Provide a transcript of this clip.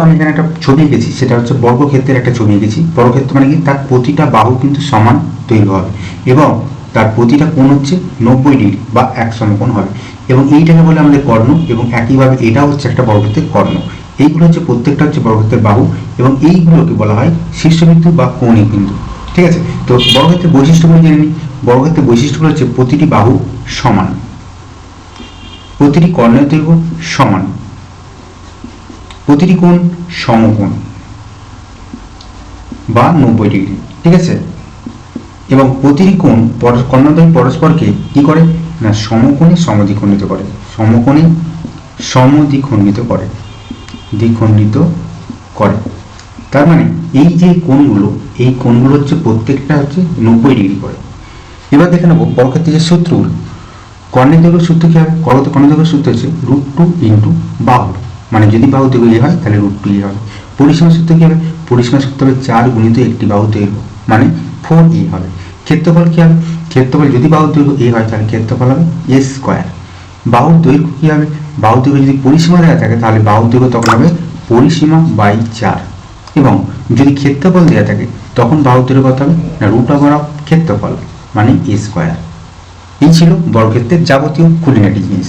আমি এখানে একটা ছবি এঁকেছি, সেটা হচ্ছে বর্গক্ষেত্রের একটা ছবি এঁকেছি। বর্গক্ষেত্র মানে কি, তার প্রতিটা বাহু কিন্তু সমান দৈর্ঘ্য হবে এবং তার প্রতিটা কোণ হচ্ছে 90 ডিগ্রি বা এক সমকোণ হবে, এবং এইটাকে বলে আমাদের কর্ণ, এবং একইভাবে এটা হচ্ছে একটা বর্গক্ষেত্রের কর্ণ। এইগুলো হচ্ছে প্রত্যেকটা হচ্ছে বর্গক্ষেত্রের বাহু, এবং এইগুলোকে বলা হয় শীর্ষবিন্দু বা কৌণিক বিন্দু। ঠিক আছে, তো বর্গক্ষেত্রের বৈশিষ্ট্যগুলো জেনে নিই। বর্গক্ষেত্রের বৈশিষ্ট্যগুলো হচ্ছে প্রতিটি বাহু সমান, প্রতিটি কর্ণের দৈর্ঘ্য সমান, প্রতিটি কোণ সমকোণ বা 90 ডিগ্রি। ঠিক আছে, এবং প্রতিটি কোণ কর্ণদ্বয় পরস্পরকে কি করে না, সমকোণে সমদ্বিখণ্ডিত করে, সমকোণে সমদ্বিখণ্ডিত করে, দ্বিখণ্ডিত করে। তার মানে এই যে কোণগুলো, এই কোণগুলো হচ্ছে প্রত্যেকটা হচ্ছে 90 ডিগ্রি করে। এবার দেখে নেবো বর্গক্ষেত্রের যে সূত্রগুলো। কর্ণের দৈর্ঘ্য সূত্র কি হবে? কর্ণের দৈর্ঘ্য সূত্র হচ্ছে √2 ইন্টু বাহু, মানে যদি বাহু দৈর্ঘ্য হয় তাহলে √2 হবে। পরিসীমা সূত্র কি হবে? পরিসীমা সূত্র হবে 4 গুণিত একটি বাহু দৈর্ঘ্য, মানে 4a হবে। ক্ষেত্রফল কি হবে? ক্ষেত্রফল যদি বাহুর দৈর্ঘ্য a হয় তাহলে ক্ষেত্রফল হবে a স্কোয়ার। বাহুর দৈর্ঘ্য কি হবে? বাহুর দৈর্ঘ্য যদি পরিসীমা দেওয়া থাকে তাহলে বাহুর দৈর্ঘ্য তখন হবে পরিসীমা বাই 4, এবং যদি ক্ষেত্রফল দেওয়া থাকে তখন বাহুর দৈর্ঘ্য কত হবে না, √ওভার ক্ষেত্রফল মানে a স্কোয়ার। এই ছিল বর্গক্ষেত্রের যাবতীয় খুঁটিনাটি জিনিস।